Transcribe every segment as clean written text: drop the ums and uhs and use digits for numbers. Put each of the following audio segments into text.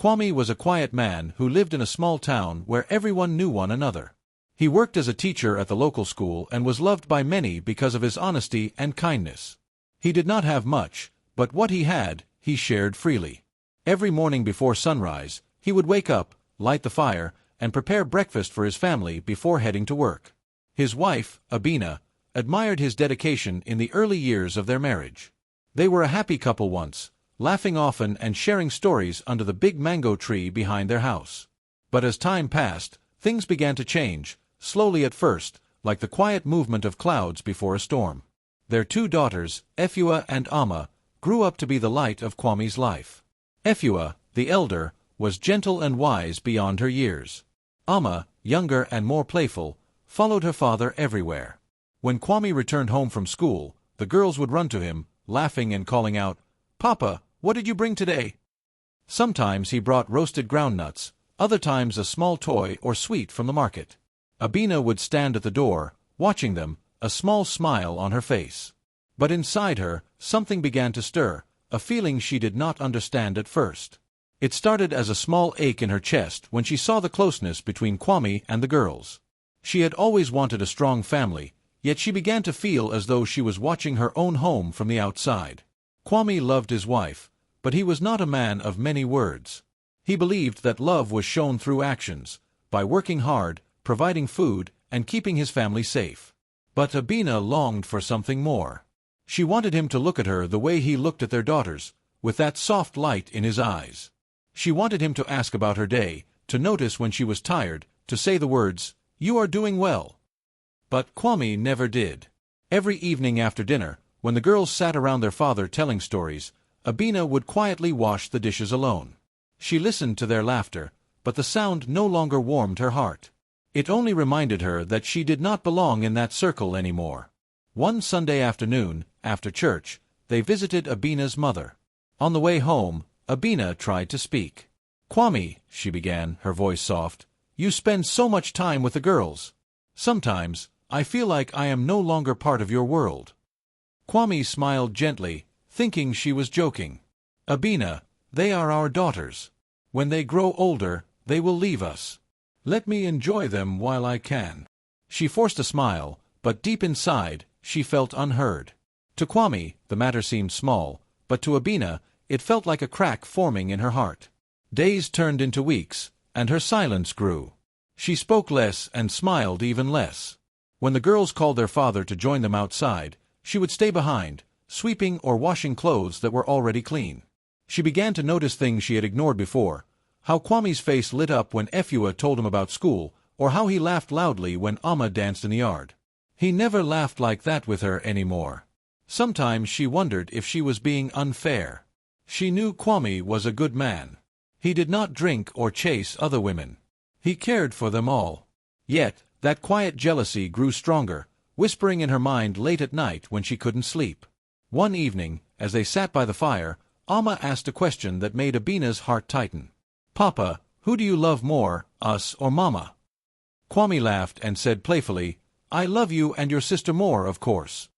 Kwame was a quiet man who lived in a small town where everyone knew one another. He worked as a teacher at the local school and was loved by many because of his honesty and kindness. He did not have much, but what he had, he shared freely. Every morning before sunrise, he would wake up, light the fire, and prepare breakfast for his family before heading to work. His wife, Abina, admired his dedication in the early years of their marriage. They were a happy couple once, laughing often and sharing stories under the big mango tree behind their house. But as time passed, things began to change, slowly at first, like the quiet movement of clouds before a storm. Their two daughters, Efua and Amma, grew up to be the light of Kwame's life. Efua, the elder, was gentle and wise beyond her years. Amma, younger and more playful, followed her father everywhere. When Kwame returned home from school, the girls would run to him, laughing and calling out, "Papa, what did you bring today?" Sometimes he brought roasted groundnuts, other times a small toy or sweet from the market. Abina would stand at the door, watching them, a small smile on her face. But inside her, something began to stir, a feeling she did not understand at first. It started as a small ache in her chest when she saw the closeness between Kwame and the girls. She had always wanted a strong family, yet she began to feel as though she was watching her own home from the outside. Kwame loved his wife, but he was not a man of many words. He believed that love was shown through actions, by working hard, providing food, and keeping his family safe. But Abina longed for something more. She wanted him to look at her the way he looked at their daughters, with that soft light in his eyes. She wanted him to ask about her day, to notice when she was tired, to say the words, "You are doing well." But Kwame never did. Every evening after dinner, when the girls sat around their father telling stories, Abina would quietly wash the dishes alone. She listened to their laughter, but the sound no longer warmed her heart. It only reminded her that she did not belong in that circle anymore. One Sunday afternoon, after church, they visited Abina's mother. On the way home, Abina tried to speak. "Kwame," she began, her voice soft, "you spend so much time with the girls. Sometimes, I feel like I am no longer part of your world." Kwame smiled gently, thinking she was joking. "Abina, they are our daughters. When they grow older, they will leave us. Let me enjoy them while I can." She forced a smile, but deep inside, she felt unheard. To Kwame, the matter seemed small, but to Abina, it felt like a crack forming in her heart. Days turned into weeks, and her silence grew. She spoke less and smiled even less. When the girls called their father to join them outside, she would stay behind, sweeping or washing clothes that were already clean. She began to notice things she had ignored before, how Kwame's face lit up when Efua told him about school, or how he laughed loudly when Amma danced in the yard. He never laughed like that with her anymore. Sometimes she wondered if she was being unfair. She knew Kwame was a good man. He did not drink or chase other women. He cared for them all. Yet, that quiet jealousy grew stronger, whispering in her mind late at night when she couldn't sleep. One evening, as they sat by the fire, Amma asked a question that made Abina's heart tighten. "Papa, who do you love more, us or Mama?" Kwame laughed and said playfully, "I love you and your sister more, of course."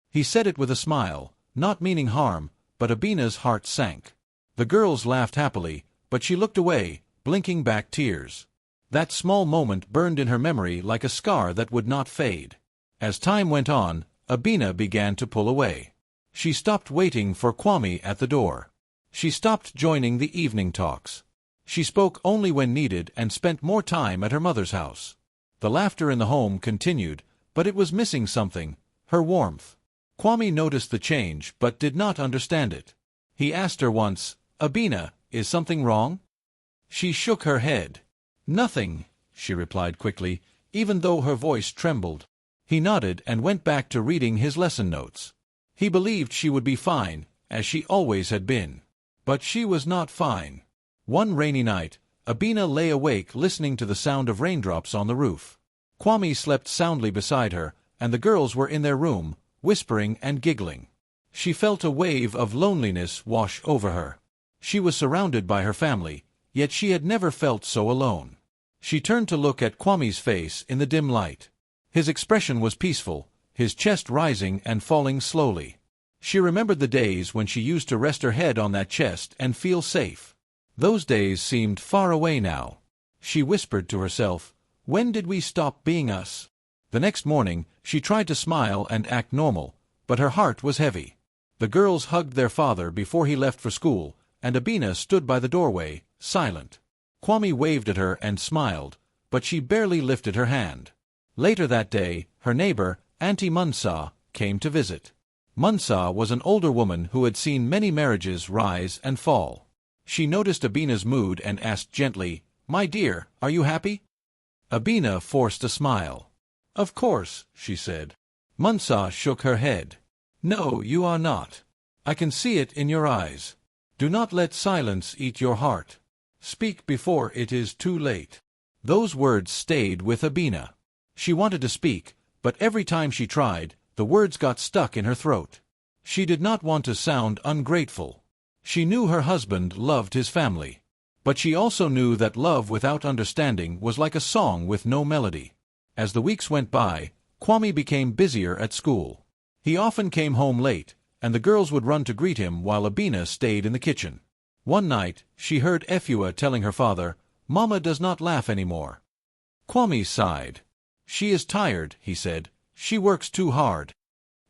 He said it with a smile, not meaning harm, but Abina's heart sank. The girls laughed happily, but she looked away, blinking back tears. That small moment burned in her memory like a scar that would not fade. As time went on, Abina began to pull away. She stopped waiting for Kwame at the door. She stopped joining the evening talks. She spoke only when needed and spent more time at her mother's house. The laughter in the home continued, but it was missing something, her warmth. Kwame noticed the change but did not understand it. He asked her once, "Abina, is something wrong?" She shook her head. "Nothing," she replied quickly, even though her voice trembled. He nodded and went back to reading his lesson notes. He believed she would be fine, as she always had been. But she was not fine. One rainy night, Abina lay awake listening to the sound of raindrops on the roof. Kwame slept soundly beside her, and the girls were in their room, whispering and giggling. She felt a wave of loneliness wash over her. She was surrounded by her family, yet she had never felt so alone. She turned to look at Kwame's face in the dim light. His expression was peaceful, his chest rising and falling slowly. She remembered the days when she used to rest her head on that chest and feel safe. Those days seemed far away now. She whispered to herself, "When did we stop being us?" The next morning, she tried to smile and act normal, but her heart was heavy. The girls hugged their father before he left for school, and Abina stood by the doorway, silent. Kwame waved at her and smiled, but she barely lifted her hand. Later that day, her neighbor, Auntie Munsa, came to visit. Munsa was an older woman who had seen many marriages rise and fall. She noticed Abina's mood and asked gently, "My dear, are you happy?" Abina forced a smile. "Of course," she said. Munsa shook her head. "No, you are not. I can see it in your eyes. Do not let silence eat your heart. Speak before it is too late." Those words stayed with Abina. She wanted to speak, but every time she tried, the words got stuck in her throat. She did not want to sound ungrateful. She knew her husband loved his family. But she also knew that love without understanding was like a song with no melody. As the weeks went by, Kwame became busier at school. He often came home late, and the girls would run to greet him while Abina stayed in the kitchen. One night, she heard Efua telling her father, "Mama does not laugh anymore." Kwame sighed. "She is tired," he said. "She works too hard."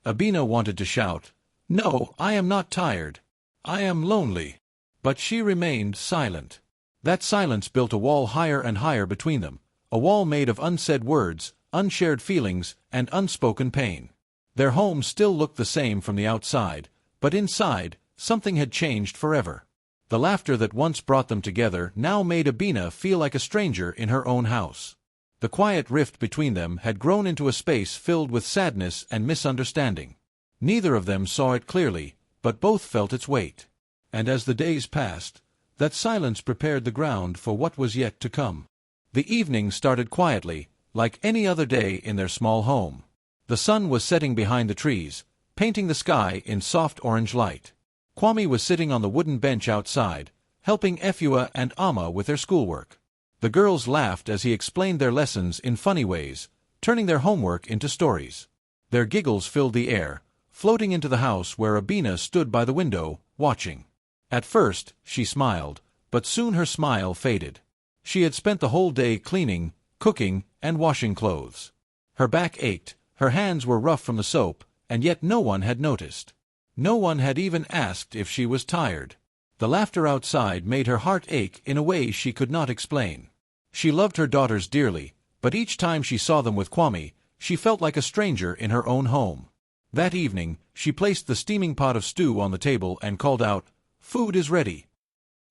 Abina wanted to shout, "No, I am not tired. I am lonely." But she remained silent. That silence built a wall higher and higher between them, a wall made of unsaid words, unshared feelings, and unspoken pain. Their home still looked the same from the outside, but inside, something had changed forever. The laughter that once brought them together now made Abina feel like a stranger in her own house. The quiet rift between them had grown into a space filled with sadness and misunderstanding. Neither of them saw it clearly, but both felt its weight. And as the days passed, that silence prepared the ground for what was yet to come. The evening started quietly, like any other day in their small home. The sun was setting behind the trees, painting the sky in soft orange light. Kwame was sitting on the wooden bench outside, helping Efua and Amma with their schoolwork. The girls laughed as he explained their lessons in funny ways, turning their homework into stories. Their giggles filled the air, floating into the house where Abina stood by the window, watching. At first, she smiled, but soon her smile faded. She had spent the whole day cleaning, cooking, and washing clothes. Her back ached, her hands were rough from the soap, and yet no one had noticed. No one had even asked if she was tired. The laughter outside made her heart ache in a way she could not explain. She loved her daughters dearly, but each time she saw them with Kwame, she felt like a stranger in her own home. That evening, she placed the steaming pot of stew on the table and called out, "Food is ready."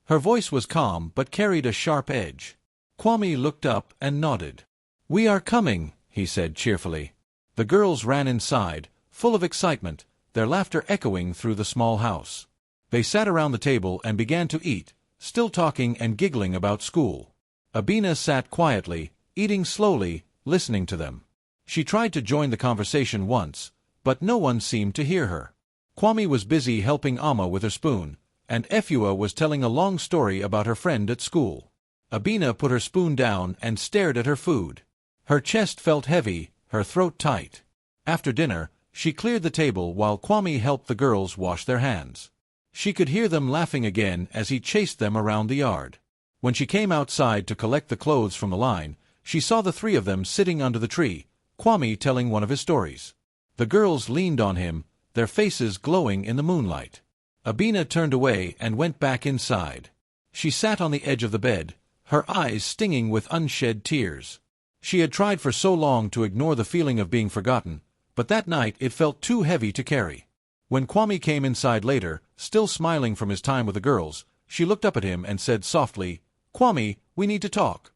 Her voice was calm but carried a sharp edge. Kwame looked up and nodded. "We are coming," he said cheerfully. The girls ran inside, full of excitement, their laughter echoing through the small house. They sat around the table and began to eat, still talking and giggling about school. Abina sat quietly, eating slowly, listening to them. She tried to join the conversation once, but no one seemed to hear her. Kwame was busy helping Amma with her spoon, and Efua was telling a long story about her friend at school. Abina put her spoon down and stared at her food. Her chest felt heavy, her throat tight. After dinner, she cleared the table while Kwame helped the girls wash their hands. She could hear them laughing again as he chased them around the yard. When she came outside to collect the clothes from the line, she saw the three of them sitting under the tree, Kwame telling one of his stories. The girls leaned on him, their faces glowing in the moonlight. Abina turned away and went back inside. She sat on the edge of the bed, her eyes stinging with unshed tears. She had tried for so long to ignore the feeling of being forgotten, but that night it felt too heavy to carry. When Kwame came inside later, still smiling from his time with the girls, she looked up at him and said softly, "Kwame, we need to talk."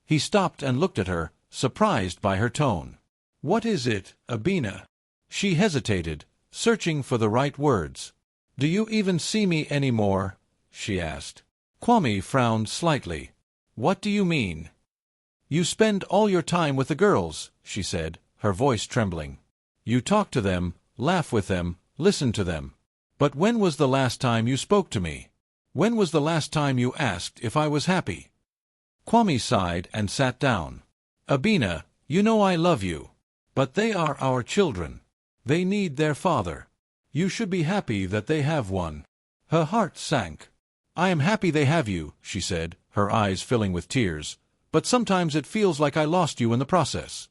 He stopped and looked at her, surprised by her tone. "What is it, Abina?" She hesitated, searching for the right words. "Do you even see me anymore?" she asked. Kwame frowned slightly. "What do you mean?" "You spend all your time with the girls," she said, her voice trembling. "You talk to them, laugh with them, listen to them. But when was the last time you spoke to me? When was the last time you asked if I was happy?" Kwame sighed and sat down. "Abina, you know I love you. But they are our children. They need their father. You should be happy that they have one." Her heart sank. I am happy they have you, she said, her eyes filling with tears, but sometimes it feels like I lost you in the process.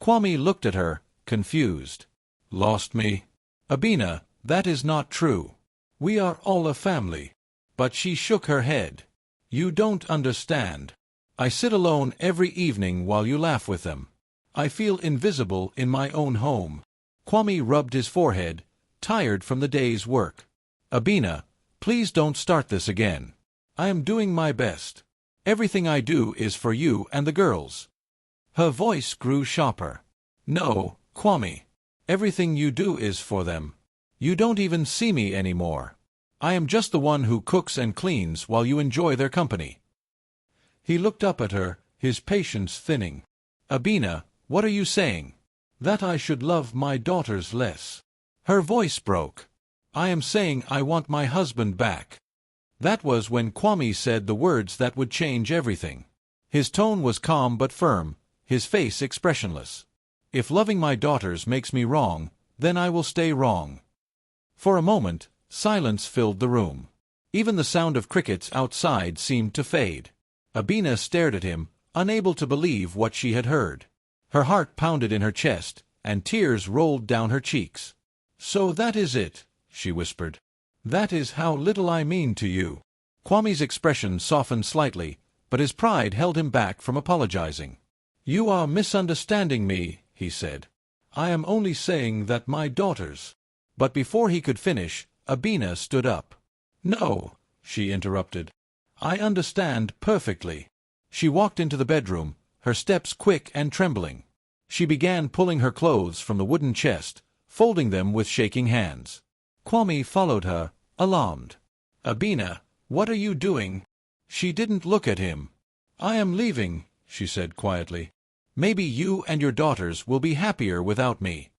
Kwame looked at her, confused. Lost me? Abina, that is not true. We are all a family. But she shook her head. You don't understand. I sit alone every evening while you laugh with them. I feel invisible in my own home. Kwame rubbed his forehead, tired from the day's work. Abina, please don't start this again. I am doing my best. Everything I do is for you and the girls. Her voice grew sharper. No, Kwame. Everything you do is for them. You don't even see me anymore. I am just the one who cooks and cleans while you enjoy their company. He looked up at her, his patience thinning. Abina, what are you saying? That I should love my daughters less. Her voice broke. I am saying I want my husband back. That was when Kwame said the words that would change everything. His tone was calm but firm, his face expressionless. If loving my daughters makes me wrong, then I will stay wrong. For a moment, silence filled the room. Even the sound of crickets outside seemed to fade. Abina stared at him, unable to believe what she had heard. Her heart pounded in her chest, and tears rolled down her cheeks. So that is it, she whispered. That is how little I mean to you. Kwame's expression softened slightly, but his pride held him back from apologizing. You are misunderstanding me, he said. I am only saying that my daughters... But before he could finish, Abina stood up. No, she interrupted. I understand perfectly. She walked into the bedroom, her steps quick and trembling. She began pulling her clothes from the wooden chest, folding them with shaking hands. Kwame followed her, alarmed. Abina, what are you doing? She didn't look at him. I am leaving, she said quietly. Maybe you and your daughters will be happier without me.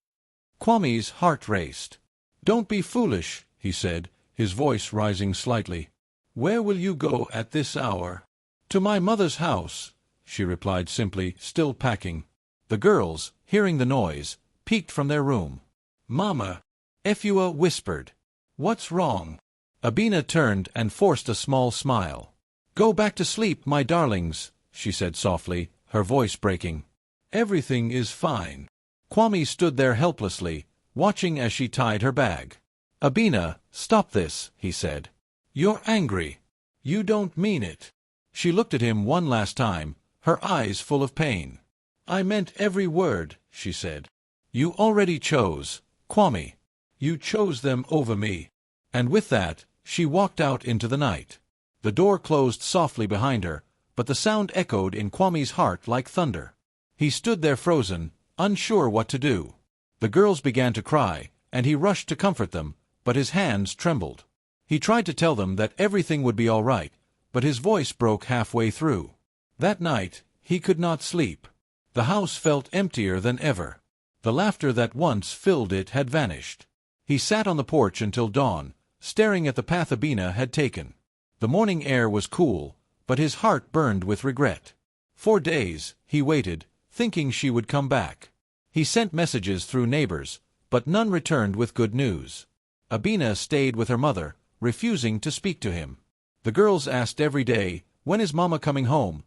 Kwame's heart raced. Don't be foolish, he said, his voice rising slightly. Where will you go at this hour? To my mother's house, she replied simply, still packing. The girls, hearing the noise, peeked from their room. Mama, Efua whispered. What's wrong? Abina turned and forced a small smile. Go back to sleep, my darlings, she said softly, her voice breaking. Everything is fine. Kwame stood there helplessly, watching as she tied her bag. Abina, stop this, he said. You're angry. You don't mean it. She looked at him one last time, her eyes full of pain. I meant every word, she said. You already chose, Kwame. You chose them over me. And with that, she walked out into the night. The door closed softly behind her, but the sound echoed in Kwame's heart like thunder. He stood there frozen, unsure what to do. The girls began to cry, and he rushed to comfort them, but his hands trembled. He tried to tell them that everything would be all right, but his voice broke halfway through. That night, he could not sleep. The house felt emptier than ever. The laughter that once filled it had vanished. He sat on the porch until dawn, staring at the path Abina had taken. The morning air was cool, but his heart burned with regret. For days, he waited, thinking she would come back. He sent messages through neighbors, but none returned with good news. Abina stayed with her mother, refusing to speak to him. The girls asked every day, when is Mama coming home?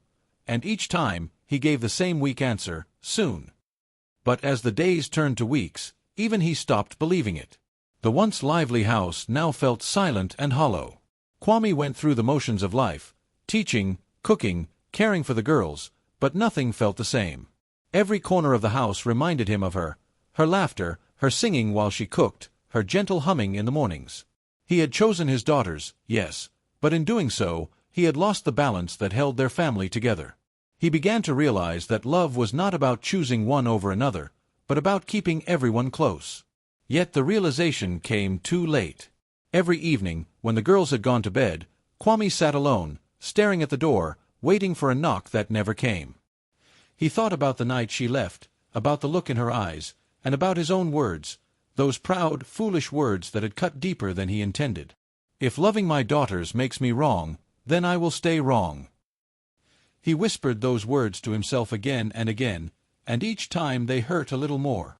And each time, he gave the same weak answer, soon. But as the days turned to weeks, even he stopped believing it. The once lively house now felt silent and hollow. Kwame went through the motions of life, teaching, cooking, caring for the girls, but nothing felt the same. Every corner of the house reminded him of her, her laughter, her singing while she cooked, her gentle humming in the mornings. He had chosen his daughters, yes, but in doing so, he had lost the balance that held their family together. He began to realize that love was not about choosing one over another, but about keeping everyone close. Yet the realization came too late. Every evening, when the girls had gone to bed, Kwame sat alone, staring at the door, waiting for a knock that never came. He thought about the night she left, about the look in her eyes, and about his own words, those proud, foolish words that had cut deeper than he intended. If loving my daughters makes me wrong, then I will stay wrong. He whispered those words to himself again, and each time they hurt a little more.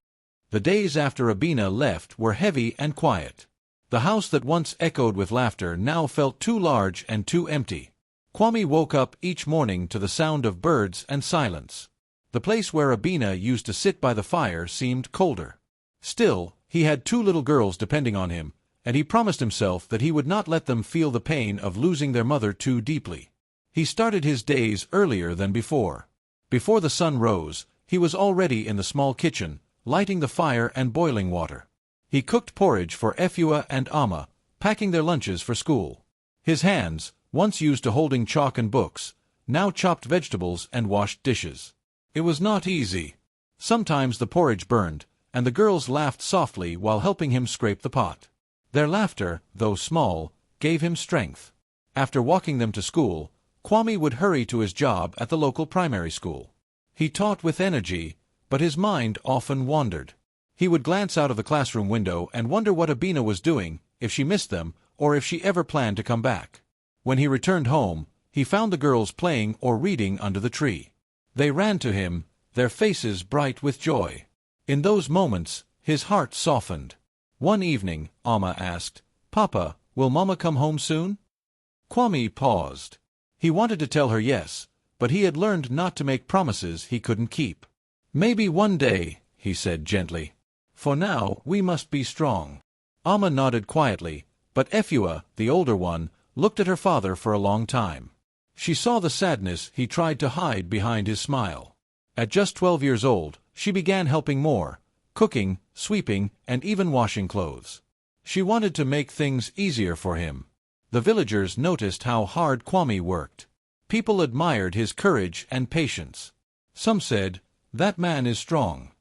The days after Abina left were heavy and quiet. The house that once echoed with laughter now felt too large and too empty. Kwame woke up each morning to the sound of birds and silence. The place where Abina used to sit by the fire seemed colder. Still, he had two little girls depending on him, and he promised himself that he would not let them feel the pain of losing their mother too deeply. He started his days earlier than before. Before the sun rose, he was already in the small kitchen, lighting the fire and boiling water. He cooked porridge for Efua and Amma, packing their lunches for school. His hands, once used to holding chalk and books, now chopped vegetables and washed dishes. It was not easy. Sometimes the porridge burned, and the girls laughed softly while helping him scrape the pot. Their laughter, though small, gave him strength. After walking them to school, Kwame would hurry to his job at the local primary school. He taught with energy, but his mind often wandered. He would glance out of the classroom window and wonder what Abina was doing, if she missed them, or if she ever planned to come back. When he returned home, he found the girls playing or reading under the tree. They ran to him, their faces bright with joy. In those moments, his heart softened. One evening, Amma asked, "Papa, will Mama come home soon?" Kwame paused. He wanted to tell her yes, but he had learned not to make promises he couldn't keep. "Maybe one day," he said gently. "For now, we must be strong." Amma nodded quietly, but Efua, the older one, looked at her father for a long time. She saw the sadness he tried to hide behind his smile. At just 12 years old, she began helping more, cooking, sweeping, and even washing clothes. She wanted to make things easier for him. The villagers noticed how hard Kwame worked. People admired his courage and patience. Some said, "That man is strong.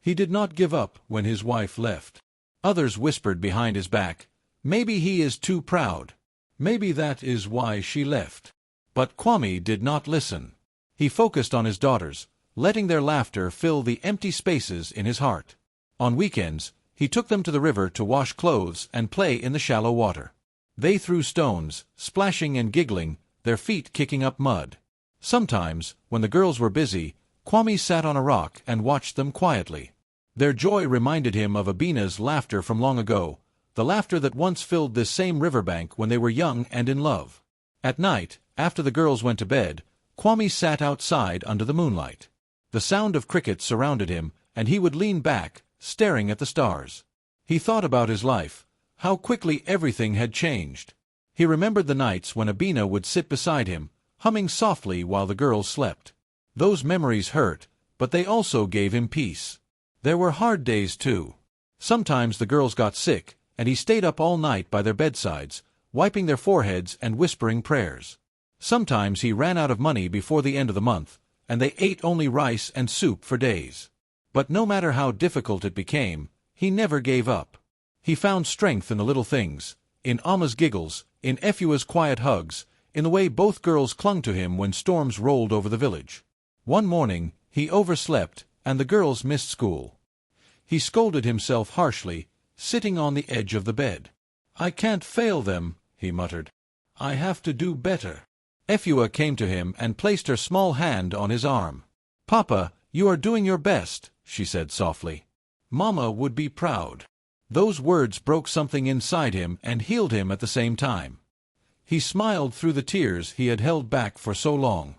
He did not give up when his wife left." Others whispered behind his back, "Maybe he is too proud. Maybe that is why she left." But Kwame did not listen. He focused on his daughters, letting their laughter fill the empty spaces in his heart. On weekends, he took them to the river to wash clothes and play in the shallow water. They threw stones, splashing and giggling, their feet kicking up mud. Sometimes, when the girls were busy, Kwame sat on a rock and watched them quietly. Their joy reminded him of Abina's laughter from long ago, the laughter that once filled this same riverbank when they were young and in love. At night, after the girls went to bed, Kwame sat outside under the moonlight. The sound of crickets surrounded him, and he would lean back, staring at the stars. He thought about his life, how quickly everything had changed. He remembered the nights when Abina would sit beside him, humming softly while the girls slept. Those memories hurt, but they also gave him peace. There were hard days too. Sometimes the girls got sick, and he stayed up all night by their bedsides, wiping their foreheads and whispering prayers. Sometimes he ran out of money before the end of the month, and they ate only rice and soup for days. But no matter how difficult it became, he never gave up. He found strength in the little things, in Amma's giggles, in Efua's quiet hugs, in the way both girls clung to him when storms rolled over the village. One morning, he overslept, and the girls missed school. He scolded himself harshly, sitting on the edge of the bed. "I can't fail them," he muttered. "I have to do better." Efua came to him and placed her small hand on his arm. "Papa, you are doing your best," she said softly. "Mama would be proud." Those words broke something inside him and healed him at the same time. He smiled through the tears he had held back for so long.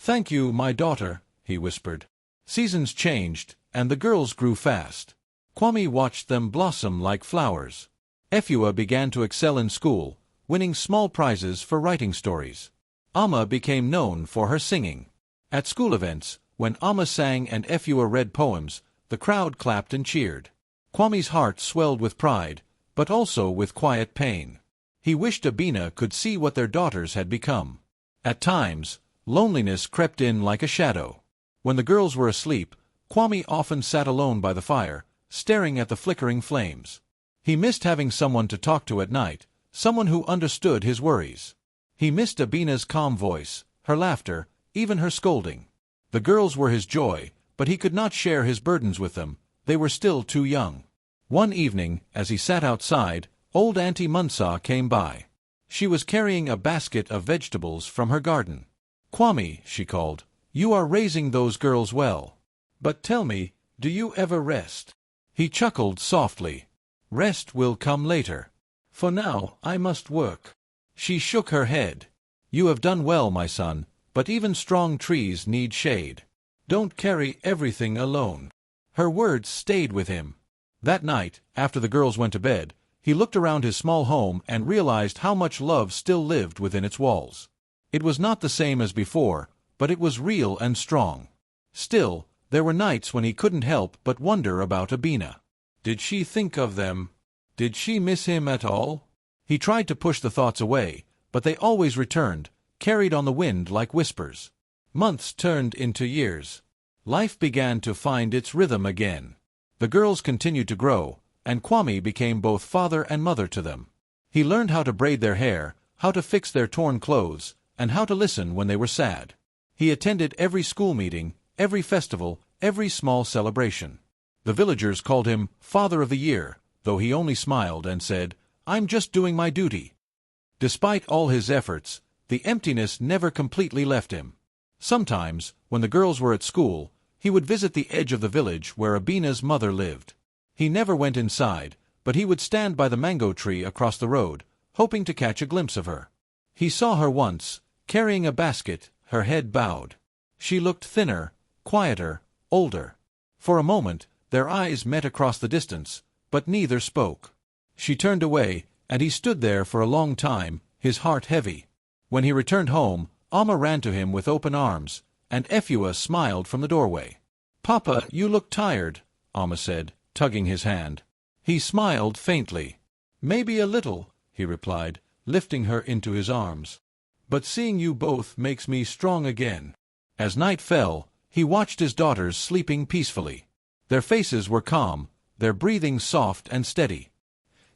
"Thank you, my daughter," he whispered. Seasons changed, and the girls grew fast. Kwame watched them blossom like flowers. Efua began to excel in school, winning small prizes for writing stories. Amma became known for her singing. At school events, when Amma sang and Efua read poems, the crowd clapped and cheered. Kwame's heart swelled with pride, but also with quiet pain. He wished Abina could see what their daughters had become. At times, loneliness crept in like a shadow. When the girls were asleep, Kwame often sat alone by the fire, staring at the flickering flames. He missed having someone to talk to at night, someone who understood his worries. He missed Abina's calm voice, her laughter, even her scolding. The girls were his joy, but he could not share his burdens with them. They were still too young. One evening, as he sat outside, old Auntie Munsa came by. She was carrying a basket of vegetables from her garden. "Kwame," she called, "you are raising those girls well. But tell me, do you ever rest?" He chuckled softly. "Rest will come later. For now, I must work." She shook her head. "You have done well, my son, but even strong trees need shade. Don't carry everything alone." Her words stayed with him. That night, after the girls went to bed, he looked around his small home and realized how much love still lived within its walls. It was not the same as before, but it was real and strong. Still, there were nights when he couldn't help but wonder about Abina. Did she think of them? Did she miss him at all? He tried to push the thoughts away, but they always returned, carried on the wind like whispers. Months turned into years. Life began to find its rhythm again. The girls continued to grow, and Kwame became both father and mother to them. He learned how to braid their hair, how to fix their torn clothes, and how to listen when they were sad. He attended every school meeting, every festival, every small celebration. The villagers called him Father of the Year, though he only smiled and said, "I'm just doing my duty." Despite all his efforts, the emptiness never completely left him. Sometimes, when the girls were at school, he would visit the edge of the village where Abina's mother lived. He never went inside, but he would stand by the mango tree across the road, hoping to catch a glimpse of her. He saw her once, carrying a basket, her head bowed. She looked thinner, quieter, older. For a moment, their eyes met across the distance, but neither spoke. She turned away, and he stood there for a long time, his heart heavy. When he returned home, Amma ran to him with open arms, and Efua smiled from the doorway. "Papa, you look tired," Amma said, tugging his hand. He smiled faintly. "Maybe a little," he replied, lifting her into his arms. "But seeing you both makes me strong again." As night fell, he watched his daughters sleeping peacefully. Their faces were calm, their breathing soft and steady.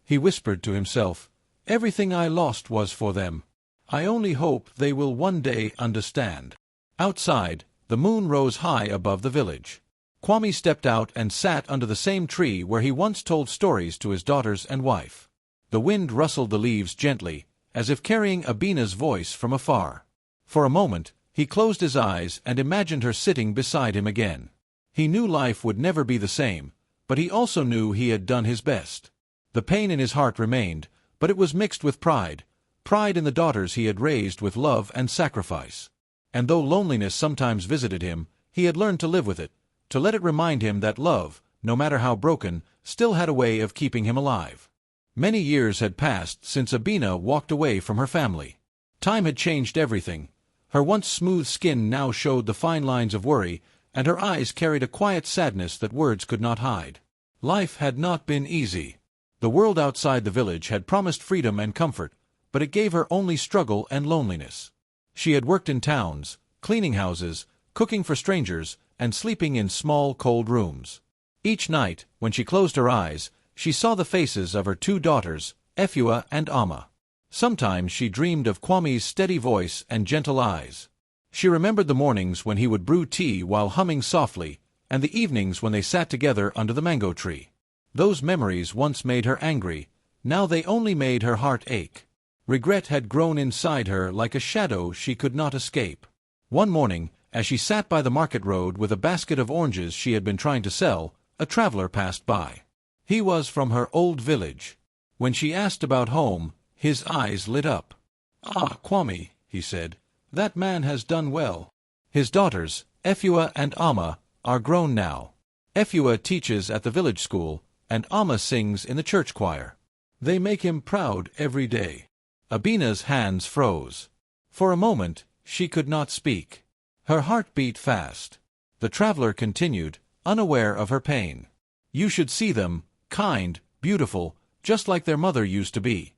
He whispered to himself, "Everything I lost was for them. I only hope they will one day understand." Outside, the moon rose high above the village. Kwame stepped out and sat under the same tree where he once told stories to his daughters and wife. The wind rustled the leaves gently, as if carrying Abina's voice from afar. For a moment, he closed his eyes and imagined her sitting beside him again. He knew life would never be the same, but he also knew he had done his best. The pain in his heart remained, but it was mixed with pride in the daughters he had raised with love and sacrifice. And though loneliness sometimes visited him, he had learned to live with it, to let it remind him that love, no matter how broken, still had a way of keeping him alive. Many years had passed since Abina walked away from her family. Time had changed everything. Her once smooth skin now showed the fine lines of worry, and her eyes carried a quiet sadness that words could not hide. Life had not been easy. The world outside the village had promised freedom and comfort, but it gave her only struggle and loneliness. She had worked in towns, cleaning houses, cooking for strangers, and sleeping in small, cold rooms. Each night, when she closed her eyes, she saw the faces of her two daughters, Efua and Amma. Sometimes she dreamed of Kwame's steady voice and gentle eyes. She remembered the mornings when he would brew tea while humming softly, and the evenings when they sat together under the mango tree. Those memories once made her angry, now they only made her heart ache. Regret had grown inside her like a shadow she could not escape. One morning, as she sat by the market road with a basket of oranges she had been trying to sell, a traveler passed by. He was from her old village. When she asked about home, his eyes lit up. "Ah, Kwame," he said, "that man has done well." His daughters, Efua and Amma, are grown now. Efua teaches at the village school, and Amma sings in the church choir. They make him proud every day. Abina's hands froze. For a moment, she could not speak. Her heart beat fast. The traveler continued, unaware of her pain. "You should see them, kind, beautiful, just like their mother used to be."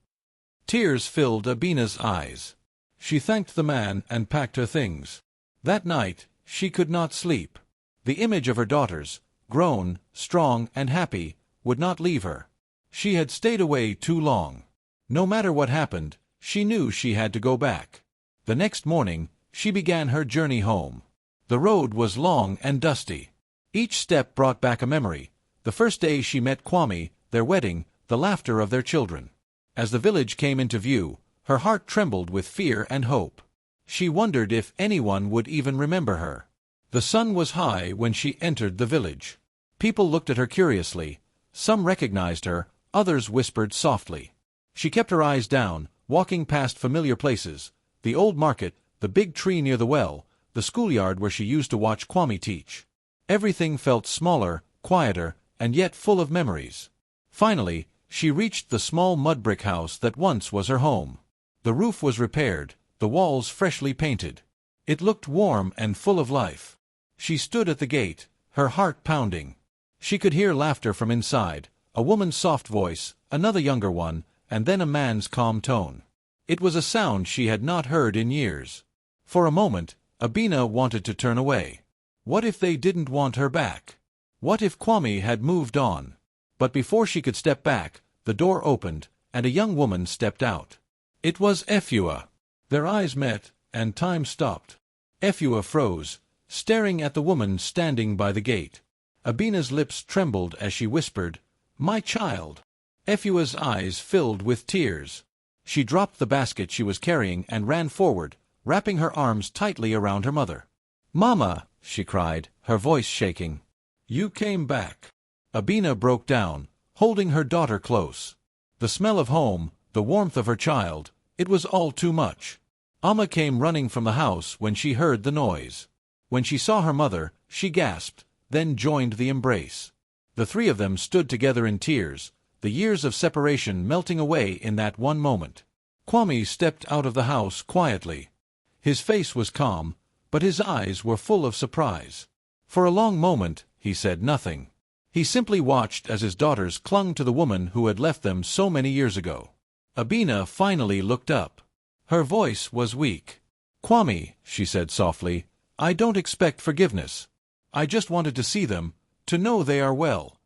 Tears filled Abina's eyes. She thanked the man and packed her things. That night, she could not sleep. The image of her daughters, grown, strong, and happy, would not leave her. She had stayed away too long. No matter what happened, she knew she had to go back. The next morning, she began her journey home. The road was long and dusty. Each step brought back a memory. The first day she met Kwame, their wedding, the laughter of their children. As the village came into view, her heart trembled with fear and hope. She wondered if anyone would even remember her. The sun was high when she entered the village. People looked at her curiously. Some recognized her, others whispered softly. She kept her eyes down, walking past familiar places, the old market, the big tree near the well, the schoolyard where she used to watch Kwame teach. Everything felt smaller, quieter, and yet full of memories. Finally, she reached the small mud brick house that once was her home. The roof was repaired, the walls freshly painted. It looked warm and full of life. She stood at the gate, her heart pounding. She could hear laughter from inside, a woman's soft voice, another younger one, and then a man's calm tone. It was a sound she had not heard in years. For a moment, Abina wanted to turn away. What if they didn't want her back? What if Kwame had moved on? But before she could step back, the door opened, and a young woman stepped out. It was Efua. Their eyes met, and time stopped. Efua froze, staring at the woman standing by the gate. Abina's lips trembled as she whispered, "My child." Efua's eyes filled with tears. She dropped the basket she was carrying and ran forward, wrapping her arms tightly around her mother. "Mama," she cried, her voice shaking. "You came back." Abina broke down, holding her daughter close. The smell of home, the warmth of her child, it was all too much. Amma came running from the house when she heard the noise. When she saw her mother, she gasped, then joined the embrace. The three of them stood together in tears, the years of separation melting away in that one moment. Kwame stepped out of the house quietly. His face was calm, but his eyes were full of surprise. For a long moment, he said nothing. He simply watched as his daughters clung to the woman who had left them so many years ago. Abina finally looked up. Her voice was weak. "Kwame," she said softly, "I don't expect forgiveness. I just wanted to see them, to know they are well."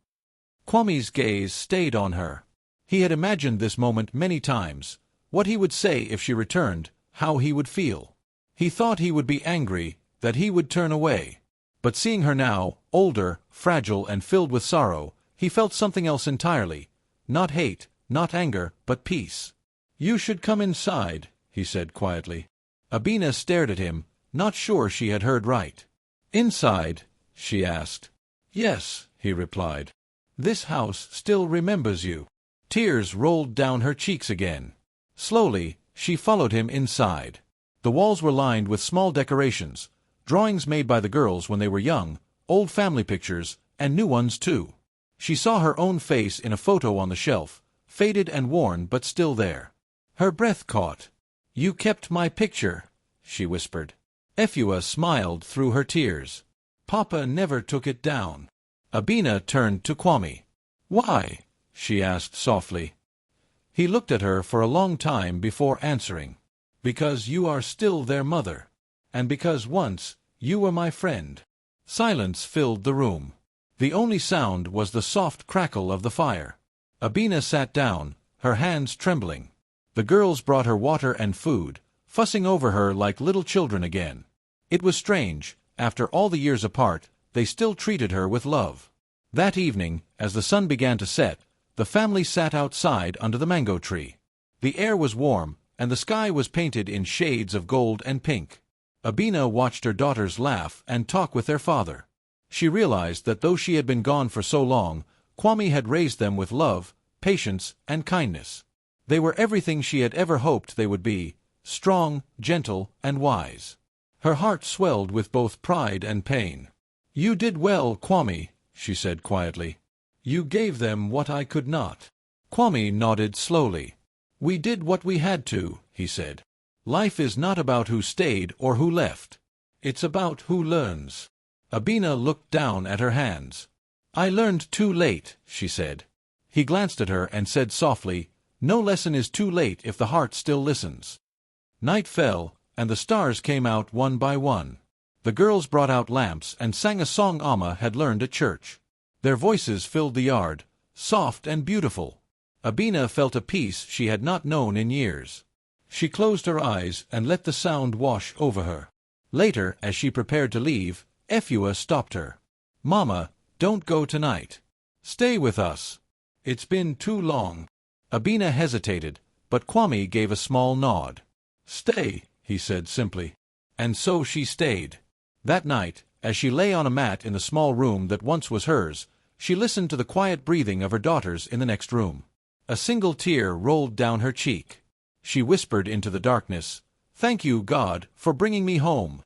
Kwame's gaze stayed on her. He had imagined this moment many times, what he would say if she returned, how he would feel. He thought he would be angry, that he would turn away. But seeing her now, older, fragile and filled with sorrow, he felt something else entirely. Not hate, not anger, but peace. "You should come inside," he said quietly. Abina stared at him, not sure she had heard right. "Inside?" she asked. "Yes," he replied. "This house still remembers you." Tears rolled down her cheeks again. Slowly, she followed him inside. The walls were lined with small decorations, drawings made by the girls when they were young, old family pictures, and new ones too. She saw her own face in a photo on the shelf, faded and worn but still there. Her breath caught. "You kept my picture," she whispered. Efua smiled through her tears. "Papa never took it down." Abina turned to Kwame. "Why?" she asked softly. He looked at her for a long time before answering. "Because you are still their mother. And because once, you were my friend." Silence filled the room. The only sound was the soft crackle of the fire. Abina sat down, her hands trembling. The girls brought her water and food, fussing over her like little children again. It was strange, after all the years apart, they still treated her with love. That evening, as the sun began to set, the family sat outside under the mango tree. The air was warm, and the sky was painted in shades of gold and pink. Abina watched her daughters laugh and talk with their father. She realized that though she had been gone for so long, Kwame had raised them with love, patience, and kindness. They were everything she had ever hoped they would be, strong, gentle, and wise. Her heart swelled with both pride and pain. "You did well, Kwame," she said quietly. "You gave them what I could not." Kwame nodded slowly. "We did what we had to," he said. "Life is not about who stayed or who left. It's about who learns." Abina looked down at her hands. "I learned too late," she said. He glanced at her and said softly, "No lesson is too late if the heart still listens." Night fell, and the stars came out one by one. The girls brought out lamps and sang a song Amma had learned at church. Their voices filled the yard, soft and beautiful. Abina felt a peace she had not known in years. She closed her eyes and let the sound wash over her. Later, as she prepared to leave, Efua stopped her. "Mama, don't go tonight. Stay with us. It's been too long." Abina hesitated, but Kwame gave a small nod. "Stay," he said simply. And so she stayed. That night, as she lay on a mat in the small room that once was hers, she listened to the quiet breathing of her daughters in the next room. A single tear rolled down her cheek. She whispered into the darkness, "Thank you, God, for bringing me home."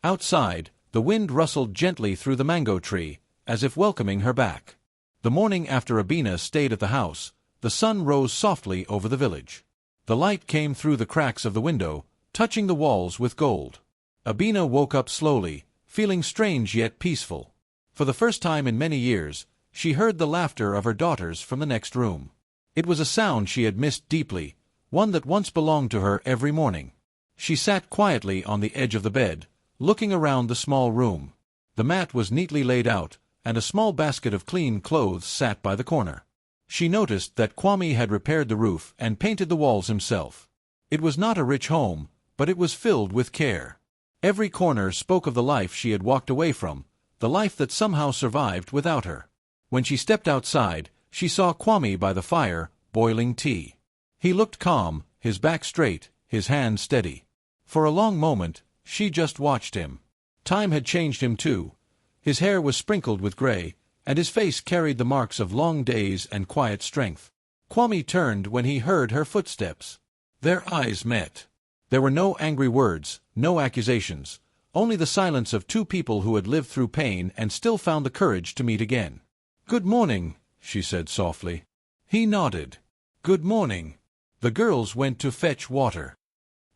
Outside, the wind rustled gently through the mango tree, as if welcoming her back. The morning after Abina stayed at the house, the sun rose softly over the village. The light came through the cracks of the window, touching the walls with gold. Abina woke up slowly, feeling strange yet peaceful. For the first time in many years, she heard the laughter of her daughters from the next room. It was a sound she had missed deeply, one that once belonged to her every morning. She sat quietly on the edge of the bed, looking around the small room. The mat was neatly laid out, and a small basket of clean clothes sat by the corner. She noticed that Kwame had repaired the roof and painted the walls himself. It was not a rich home, but it was filled with care. Every corner spoke of the life she had walked away from, the life that somehow survived without her. When she stepped outside, she saw Kwame by the fire, boiling tea. He looked calm, his back straight, his hand steady. For a long moment, she just watched him. Time had changed him too. His hair was sprinkled with gray, and his face carried the marks of long days and quiet strength. Kwame turned when he heard her footsteps. Their eyes met. There were no angry words, no accusations, only the silence of two people who had lived through pain and still found the courage to meet again. "Good morning," she said softly. He nodded. "Good morning." The girls went to fetch water.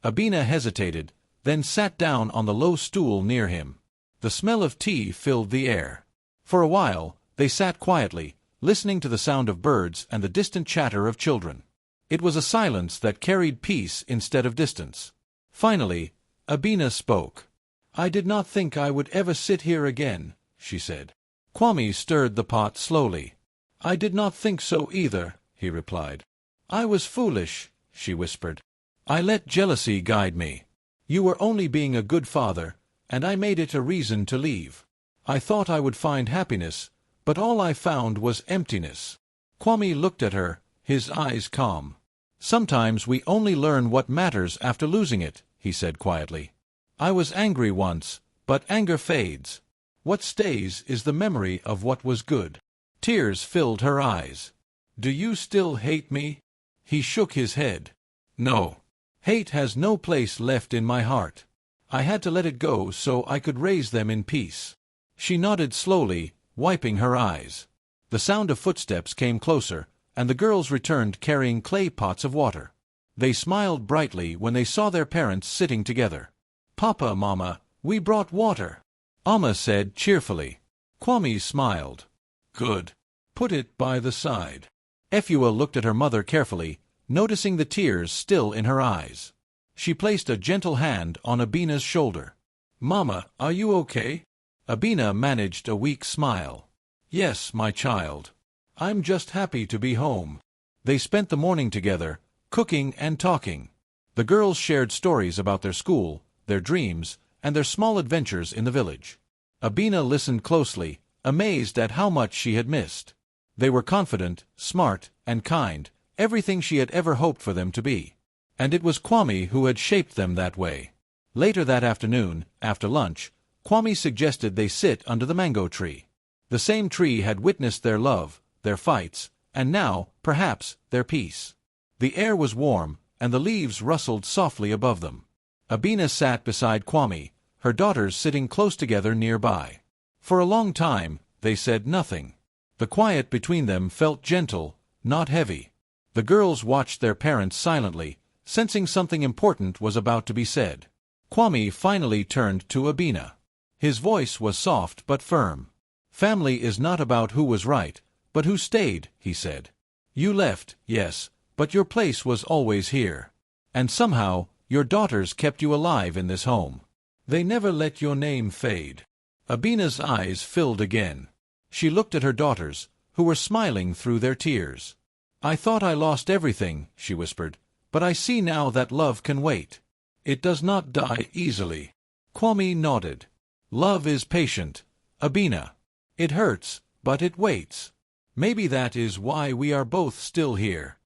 Abina hesitated, then sat down on the low stool near him. The smell of tea filled the air. For a while, they sat quietly, listening to the sound of birds and the distant chatter of children. It was a silence that carried peace instead of distance. Finally, Abina spoke. "I did not think I would ever sit here again," she said. Kwame stirred the pot slowly. "I did not think so either," he replied. "I was foolish," she whispered. "I let jealousy guide me. You were only being a good father, and I made it a reason to leave. I thought I would find happiness, but all I found was emptiness." Kwame looked at her, his eyes calm. "Sometimes we only learn what matters after losing it," he said quietly. "I was angry once, but anger fades. What stays is the memory of what was good." Tears filled her eyes. "Do you still hate me?" He shook his head. "No. Hate has no place left in my heart. I had to let it go so I could raise them in peace." She nodded slowly, wiping her eyes. The sound of footsteps came closer, and the girls returned carrying clay pots of water. They smiled brightly when they saw their parents sitting together. "Papa, Mama, we brought water," Amma said cheerfully. Kwame smiled. "Good. Put it by the side." Efua looked at her mother carefully, noticing the tears still in her eyes. She placed a gentle hand on Abina's shoulder. "Mama, are you okay?" Abina managed a weak smile. "Yes, my child. I'm just happy to be home." They spent the morning together, cooking and talking. The girls shared stories about their school, their dreams, and their small adventures in the village. Abina listened closely, amazed at how much she had missed. They were confident, smart, and kind, everything she had ever hoped for them to be. And it was Kwame who had shaped them that way. Later that afternoon, after lunch, Kwame suggested they sit under the mango tree. The same tree had witnessed their love, their fights, and now, perhaps, their peace. The air was warm, and the leaves rustled softly above them. Abina sat beside Kwame, her daughters sitting close together nearby. For a long time, they said nothing. The quiet between them felt gentle, not heavy. The girls watched their parents silently, sensing something important was about to be said. Kwame finally turned to Abina. His voice was soft but firm. "Family is not about who was right, but who stayed," he said. "You left, yes, but your place was always here. And somehow, your daughters kept you alive in this home. They never let your name fade." Abina's eyes filled again. She looked at her daughters, who were smiling through their tears. "I thought I lost everything," she whispered, "but I see now that love can wait. It does not die easily." Kwame nodded. "Love is patient, Abina. It hurts, but it waits. Maybe that is why we are both still here."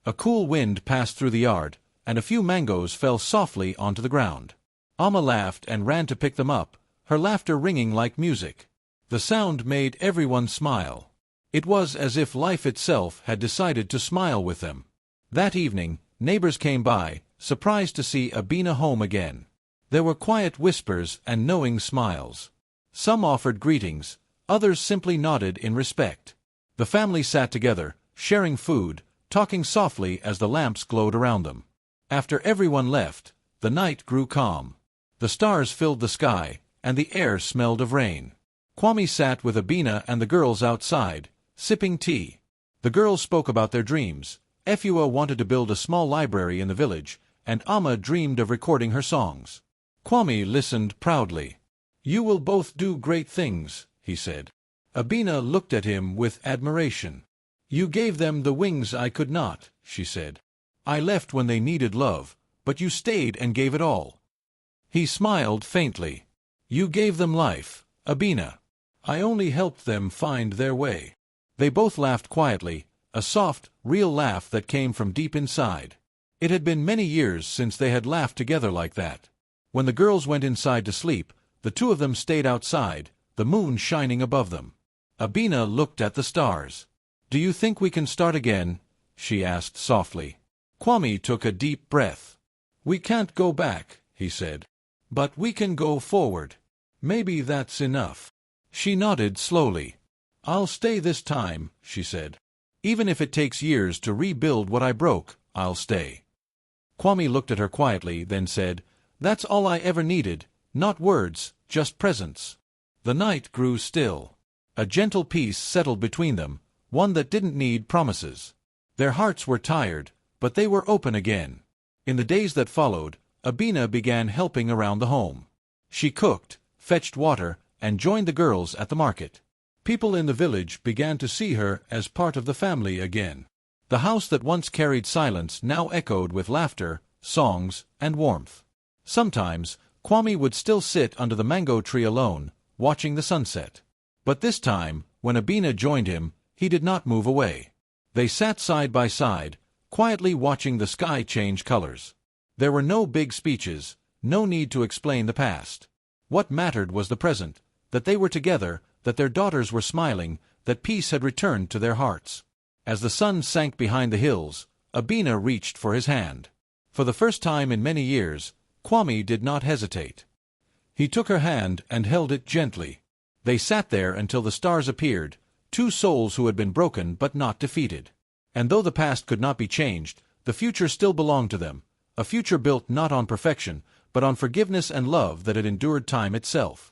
A cool wind passed through the yard, and a few mangoes fell softly onto the ground. Amma laughed and ran to pick them up, her laughter ringing like music. The sound made everyone smile. It was as if life itself had decided to smile with them. That evening, neighbors came by, surprised to see Abina home again. There were quiet whispers and knowing smiles. Some offered greetings, others simply nodded in respect. The family sat together, sharing food, talking softly as the lamps glowed around them. After everyone left, the night grew calm. The stars filled the sky, and the air smelled of rain. Kwame sat with Abina and the girls outside, sipping tea. The girls spoke about their dreams. Efua wanted to build a small library in the village, and Amma dreamed of recording her songs. Kwame listened proudly. "You will both do great things," he said. Abina looked at him with admiration. "You gave them the wings I could not," she said. "I left when they needed love, but you stayed and gave it all." He smiled faintly. "You gave them life, Abina. I only helped them find their way." They both laughed quietly, a soft, real laugh that came from deep inside. It had been many years since they had laughed together like that. When the girls went inside to sleep, the two of them stayed outside, the moon shining above them. Abina looked at the stars. "Do you think we can start again?" she asked softly. Kwame took a deep breath. "We can't go back," he said. "But we can go forward. Maybe that's enough." She nodded slowly. "I'll stay this time," she said. "Even if it takes years to rebuild what I broke, I'll stay." Kwame looked at her quietly, then said, "That's all I ever needed, not words, just presence." The night grew still. A gentle peace settled between them, one that didn't need promises. Their hearts were tired, but they were open again. In the days that followed, Abina began helping around the home. She cooked, fetched water, and joined the girls at the market. People in the village began to see her as part of the family again. The house that once carried silence now echoed with laughter, songs, and warmth. Sometimes, Kwame would still sit under the mango tree alone, watching the sunset. But this time, when Abina joined him, he did not move away. They sat side by side, quietly watching the sky change colors. There were no big speeches, no need to explain the past. What mattered was the present, that they were together, that their daughters were smiling, that peace had returned to their hearts. As the sun sank behind the hills, Abina reached for his hand. For the first time in many years, Kwame did not hesitate. He took her hand and held it gently. They sat there until the stars appeared, two souls who had been broken but not defeated. And though the past could not be changed, the future still belonged to them, a future built not on perfection, but on forgiveness and love that had endured time itself.